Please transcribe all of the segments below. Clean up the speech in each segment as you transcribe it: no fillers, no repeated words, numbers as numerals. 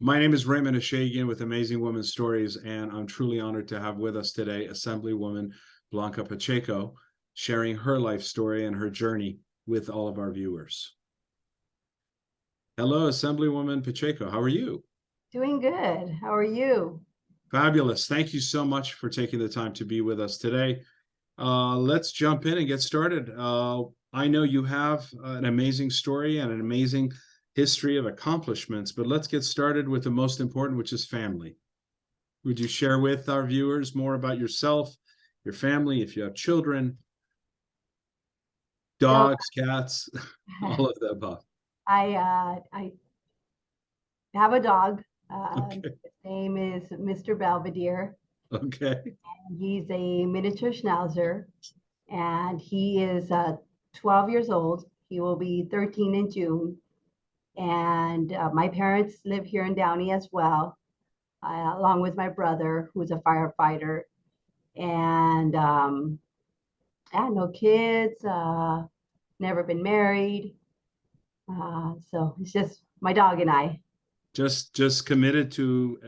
My name is Raymond Ashagian with Amazing Women Stories, and I'm truly honored to have with us today Assemblywoman Blanca Pacheco, sharing her life story and her journey with all of our viewers. Hello, Assemblywoman Pacheco. How are you? Doing good. How are you? Fabulous. Thank you so much for taking the time to be with us today. Let's jump in and get started. I know you have an amazing story and an amazing history of accomplishments, but let's get started with the most important, which is family. Would you share with our viewers more about yourself, your family, if you have children, So dogs, cats, all of the above? I have a dog. Okay. His name is Mr. Belvedere. Okay. He's a miniature schnauzer, and he is 12 years old. He will be 13 in June. And my parents live here in Downey as well, along with my brother, who's a firefighter. And I have no kids. Never been married. So it's just my dog and I. Just committed to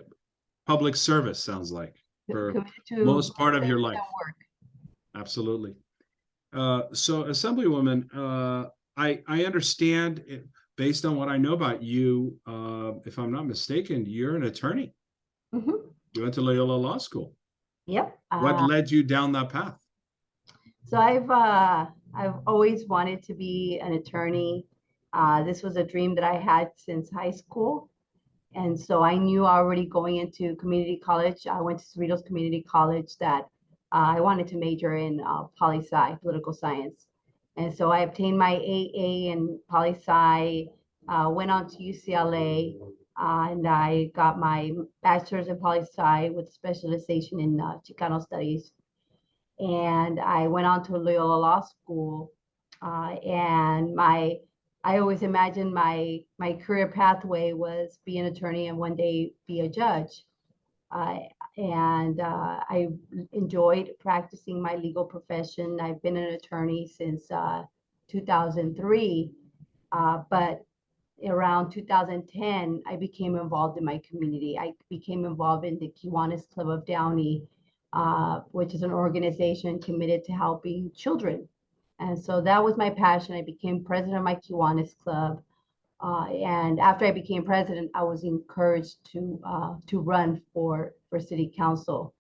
public service, sounds like, for Committed to most part both of your service and life. work. Absolutely. So, Assemblywoman, I understand based on what I know about you, if I'm not mistaken, you're an attorney. Mhm. You went to Loyola Law School. Yep. What led you down that path? So I've always wanted to be an attorney. This was a dream that I had since high school. And so I knew already going into community college, I went to Cerritos Community College, that I wanted to major in poli-sci, political science. And so I obtained my AA in poli-sci, went on to UCLA, and I got my bachelor's in poli-sci with specialization in Chicano studies. And I went on to Loyola Law School, and I always imagined my career pathway was be an attorney and one day be a judge. Uh, and I enjoyed practicing my legal profession. I've been an attorney since 2003, but around 2010, I became involved in my community. I became involved in the Kiwanis Club of Downey, which is an organization committed to helping children. And so that was my passion. I became president of my Kiwanis Club. And after I became president, I was encouraged to run for city council.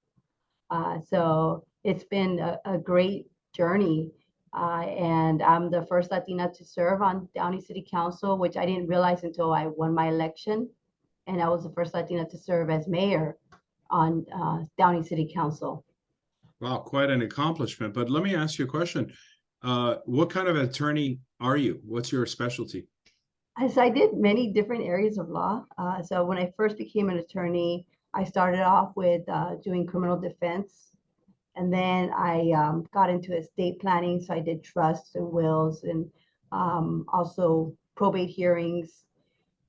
So it's been a great journey. And I'm the first Latina to serve on Downey City Council, which I didn't realize until I won my election. And I was the first Latina to serve as mayor on Downey City Council. Wow, quite an accomplishment. But let me ask you a question. What kind of attorney are you? What's your specialty? So I did many different areas of law. So when I first became an attorney, I started off with doing criminal defense. And then I got into estate planning. So I did trusts and wills and also probate hearings.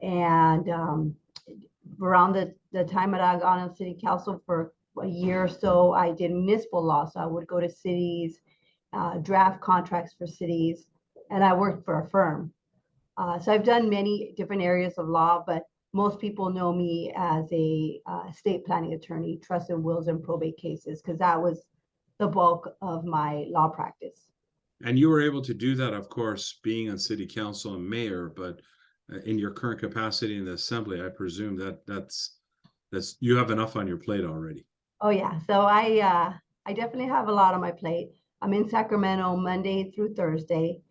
And around the time that I got on city council for a year or so, I did municipal law. So I would go to cities, draft contracts for cities, and I worked for a firm. So I've done many different areas of law, but most people know me as a estate planning attorney, trust and wills and probate cases, because that was the bulk of my law practice. And you were able to do that, of course, being on city council and mayor, but in your current capacity in the assembly, I presume that's you have enough on your plate already. Oh yeah, so I definitely have a lot on my plate. I'm in Sacramento Monday through Thursday,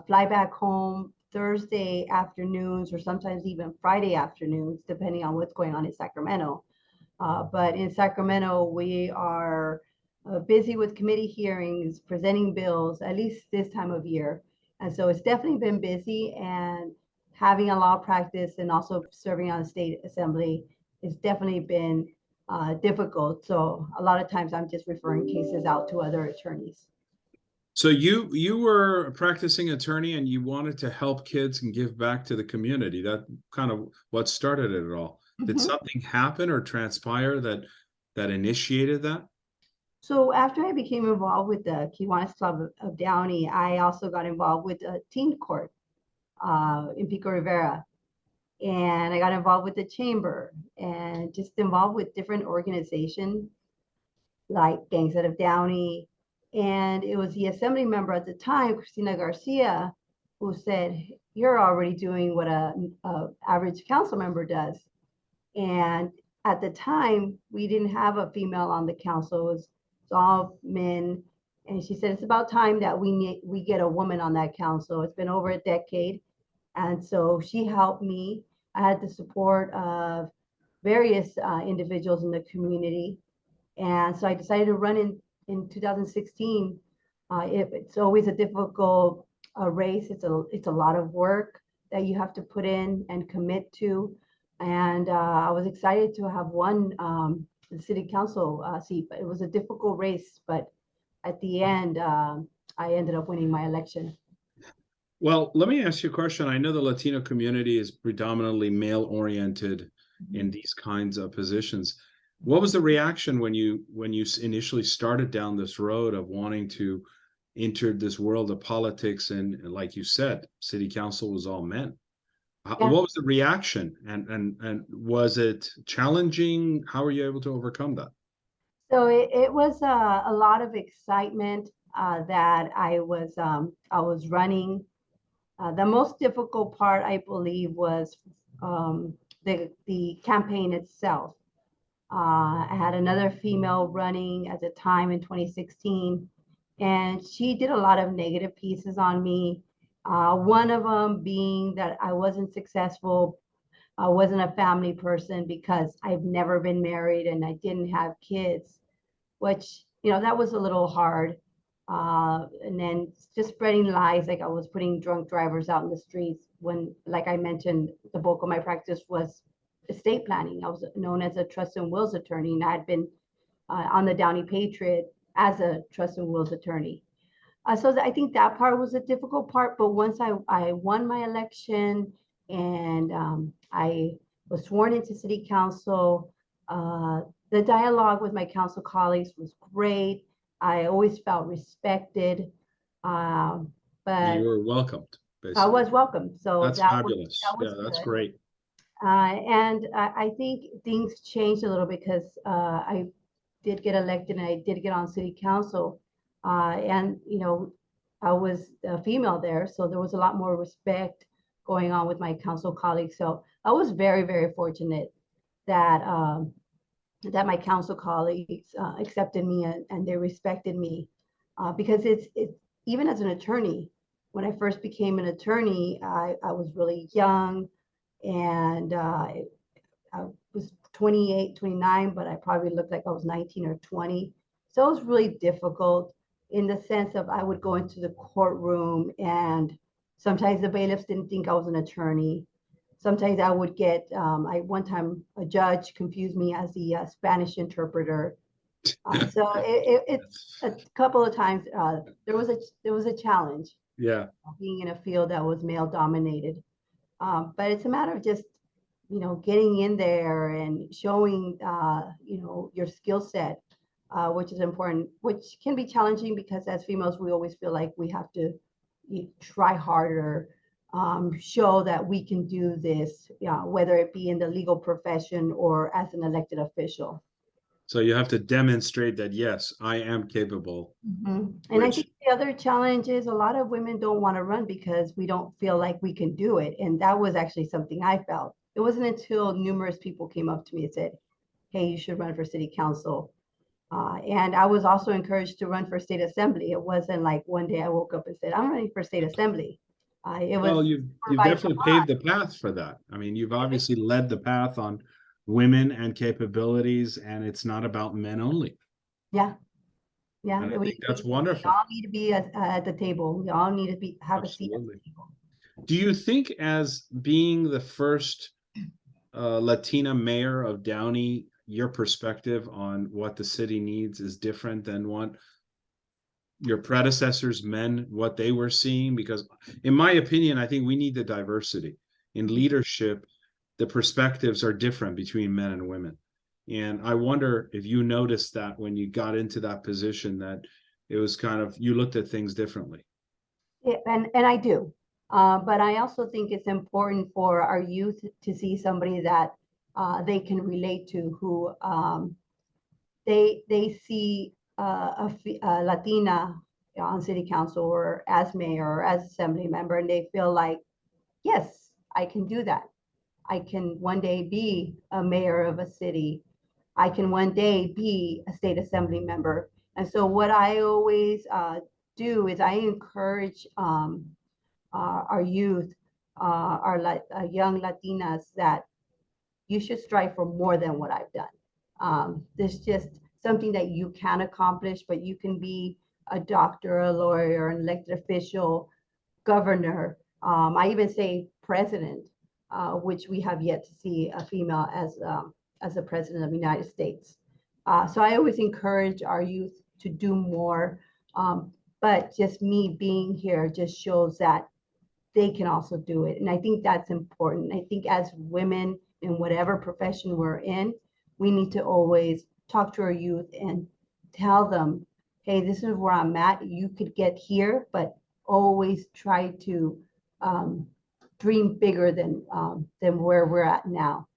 fly back home Thursday afternoons or sometimes even Friday afternoons, depending on what's going on in Sacramento. But in Sacramento, we are busy with committee hearings, presenting bills, at least this time of year. And so it's definitely been busy, and having a law practice and also serving on the state assembly has definitely been difficult. So a lot of times I'm just referring cases out to other attorneys. So you were a practicing attorney and you wanted to help kids and give back to the community. That kind of what started it all. Did Mhm. something happen or transpire that initiated that? So after I became involved with the Kiwanis Club of Downey, I also got involved with a teen court in Pico Rivera. and I got involved with the chamber and just involved with different organizations like Gangs Out of Downey. And it was the assembly member at the time, Christina Garcia, who said, "You're already doing what a average council member does." And at the time, we didn't have a female on the council. It's all men. And she said, "It's about time that we get a woman on that council. It's been over a decade." And so she helped me. I had the support of various individuals in the community. And so I decided to run in 2016. It's always a difficult race. It's a lot of work that you have to put in and commit to. And I was excited to have won the city council seat, but it was a difficult race. But at the end, I ended up winning my election. Well, let me ask you a question. I know the Latino community is predominantly male-oriented in these kinds of positions. What was the reaction when you initially started down this road of wanting to enter this world of politics? And like you said, city council was all men. Yeah. What was the reaction, and was it challenging? How were you able to overcome that? So it was a lot of excitement that I was running. The most difficult part, I believe, was the campaign itself. I had another female running at the time in 2016, and she did a lot of negative pieces on me. One of them being that I wasn't successful, I wasn't a family person because I've never been married and I didn't have kids, which, that was a little hard. And then just spreading lies, like I was putting drunk drivers out in the streets when, like I mentioned, the bulk of my practice was estate planning. I was known as a trust and wills attorney, and I had been on the Downey Patriot as a trust and wills attorney. So I think that part was a difficult part. But once I won my election and I was sworn into city council, the dialogue with my council colleagues was great. I always felt respected, but You were welcomed, I basically. was welcome. So That's fabulous. Yeah, that's good. great. And I think things changed a little because I did get elected and I did get on city council. And, I was a female there, so there was a lot more respect going on with my council colleagues. So I was very, very fortunate that that my council colleagues accepted me and they respected me because it's even as an attorney. When I first became an attorney, I was really young and I was 28, 29, but I probably looked like I was 19 or 20. So it was really difficult in the sense of I would go into the courtroom and sometimes the bailiffs didn't think I was an attorney. Sometimes I would get, one time a judge confused me as the Spanish interpreter. So it's a couple of times there was a challenge Yeah. being in a field that was male dominated. But it's a matter of just, getting in there and showing, your skill set, which is important, which can be challenging because as females, we always feel like we have to try harder, show that we can do this, whether it be in the legal profession or as an elected official. So you have to demonstrate that, yes, I am capable. And I think the other challenge is a lot of women don't want to run because we don't feel like we can do it. And that was actually something I felt. It wasn't until numerous people came up to me and said, "Hey, you should run for city council." And I was also encouraged to run for state assembly. It wasn't like one day I woke up and said, "I'm running for state assembly." It was Well, you've definitely paved the path for that. I mean, you've obviously led the path on women and capabilities, and it's not about men only. Yeah. Yeah. And I think that's We wonderful. all need to be at the table. We all need to have a seat at Absolutely. the table. Do you think, as being the first Latina mayor of Downey, your perspective on what the city needs is different than what your predecessors, men, what they were seeing? Because in my opinion, I think we need the diversity in leadership. The perspectives are different between men and women. And I wonder if you noticed that when you got into that position, that it was kind of, you looked at things differently. Yeah, and I do. But I also think it's important for our youth to see somebody that they can relate to, who they see a Latina on city council or as mayor or as assembly member, and they feel like, yes, I can do that. I can one day be a mayor of a city. I can one day be a state assembly member. And so what I always do is I encourage our youth, young Latinas, that you should strive for more than what I've done. There's just something that you can accomplish, but you can be a doctor, a lawyer, an elected official, governor. I even say president, which we have yet to see a female as a president of the United States. So I always encourage our youth to do more. But just me being here just shows that they can also do it. And I think that's important. I think as women in whatever profession we're in, we need to always talk to our youth and tell them, hey, this is where I'm at. You could get here, but always try to dream bigger than where we're at now.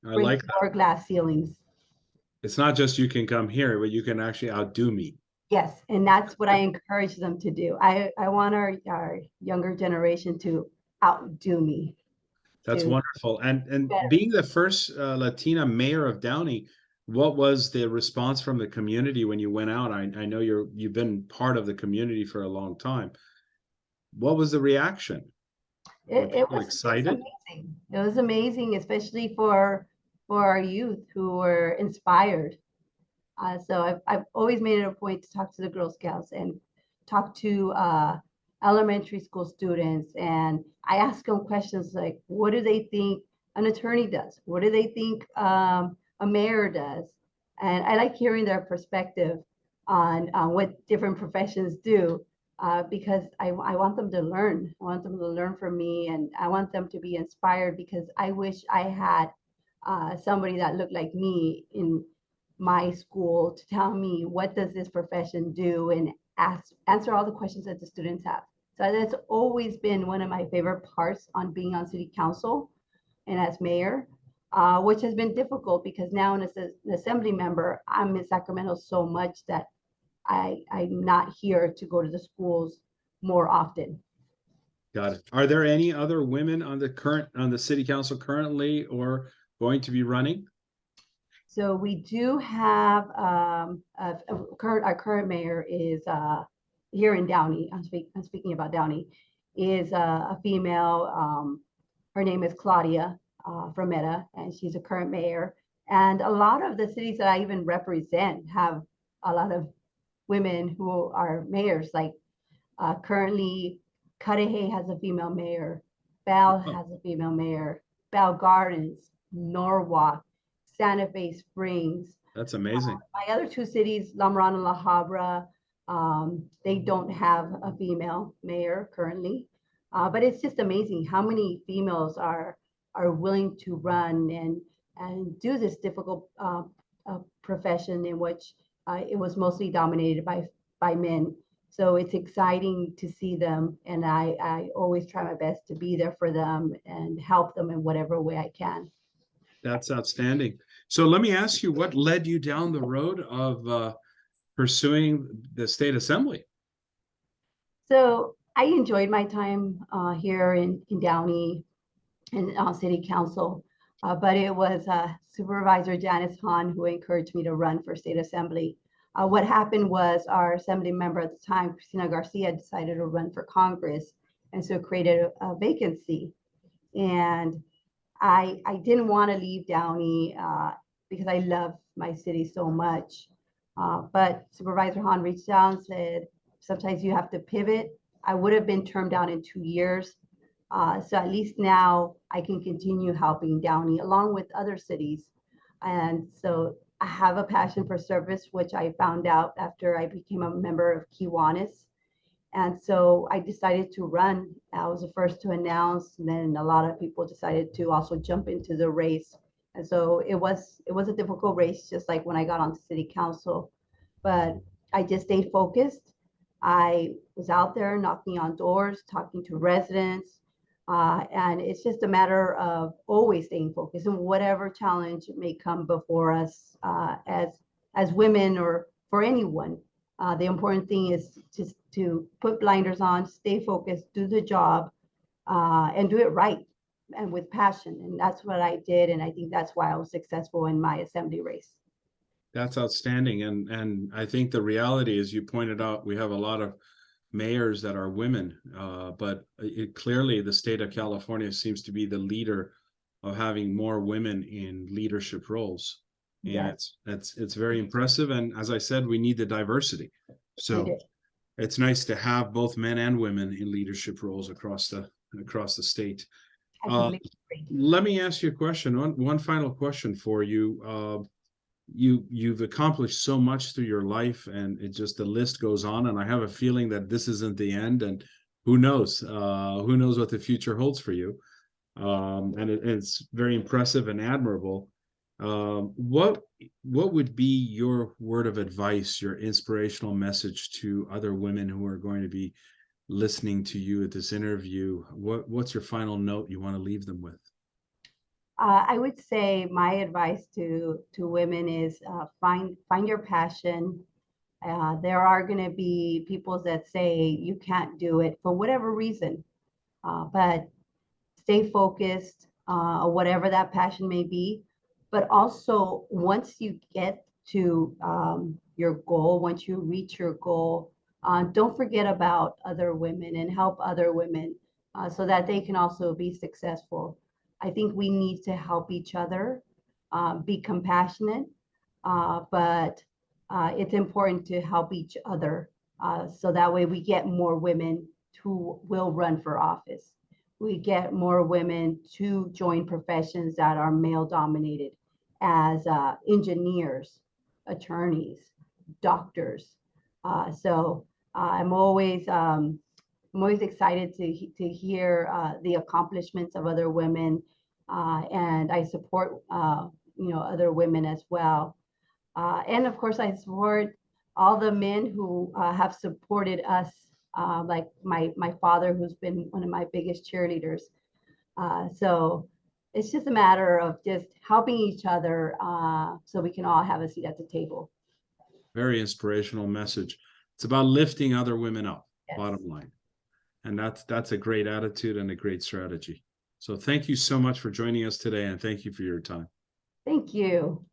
I Break like that. more glass ceilings. It's not just you can come here, but you can actually outdo me. Yes, and that's what I encourage them to do. I want our younger generation to outdo me, That's to wonderful. And better. being the first Latina mayor of Downey, what was the response from the community when you went out? I know you've been part of the community for a long time. What was the reaction? Were people It was excited? amazing. It was amazing, especially for our youth who were inspired. So I've always made it a point to talk to the Girl Scouts and talk to elementary school students. And I ask them questions like, what do they think an attorney does? What do they think a mayor does? And I like hearing their perspective on what different professions do, because I want them to learn. I want them to learn from me, and I want them to be inspired, because I wish I had somebody that looked like me in my school to tell me, what does this profession do, and answer all the questions that the students have. So that's always been one of my favorite parts on being on city council and as mayor, which has been difficult because now as an assembly member, I'm in Sacramento so much that I'm not here to go to the schools more often. Got it. Are there any other women on the city council currently or going to be running? So we do have our current mayor is here in Downey. I'm speaking about Downey, is a female. Her name is Claudia from Meta, and she's a current mayor. And a lot of the cities that I even represent have a lot of women who are mayors. Like currently, Cudahy has a female mayor, Bell has a female mayor, Bell Gardens, Norwalk, Santa Fe Springs. That's amazing. My other two cities, La Mirada and La Habra, they don't have a female mayor currently. But it's just amazing how many females are willing to run and do this difficult profession in which it was mostly dominated by men. So it's exciting to see them, and I always try my best to be there for them and help them in whatever way I can. That's outstanding. So let me ask you, what led you down the road of pursuing the state assembly? So I enjoyed my time here in Downey and city council, but it was Supervisor Janice Hahn who encouraged me to run for state assembly. What happened was our assembly member at the time, Cristina Garcia, decided to run for Congress, and so it created a vacancy. And I didn't want to leave Downey because I love my city so much. But Supervisor Hahn reached out and said, sometimes you have to pivot. I would have been termed down in 2 years. So at least now I can continue helping Downey along with other cities. And so I have a passion for service, which I found out after I became a member of Kiwanis. And so I decided to run. I was the first to announce, and then a lot of people decided to also jump into the race. And so it was a difficult race, just like when I got onto city council. But I just stayed focused. I was out there knocking on doors, talking to residents, and it's just a matter of always staying focused and whatever challenge may come before us as women or for anyone. The important thing is just to put blinders on, stay focused, do the job, and do it right and with passion. And that's what I did. And I think that's why I was successful in my assembly race. That's outstanding. And I think the reality is, you pointed out, we have a lot of mayors that are women, but clearly the state of California seems to be the leader of having more women in leadership roles. And Yes, it's very impressive. And as I said, we need the diversity. we So did. it's nice to have both men and women in leadership roles across the state. I Uh, completely agree. Let me ask you a question. One final question for you. You've accomplished so much through your life, and it just, the list goes on. And I have a feeling that this isn't the end. And who knows? Who knows what the future holds for you? And it's very impressive and admirable. What would be your word of advice, your inspirational message to other women who are going to be listening to you at this interview? What's your final note you want to leave them with? I would say my advice to women is find your passion. There are going to be people that say you can't do it for whatever reason, but stay focused, whatever that passion may be. But also, once you get to your goal, once you reach your goal, don't forget about other women and help other women so that they can also be successful. I think we need to help each other, be compassionate, but it's important to help each other so that way we get more women who will run for office. We get more women to join professions that are male dominated, as engineers, attorneys, doctors. So I'm always excited to hear the accomplishments of other women, and I support other women as well. And of course, I support all the men who have supported us, like my father, who's been one of my biggest cheerleaders. So it's just a matter of just helping each other so we can all have a seat at the table. Very inspirational message. It's about lifting other women up, Yes. bottom line. And that's a great attitude and a great strategy. So thank you so much for joining us today, and thank you for your time. Thank you.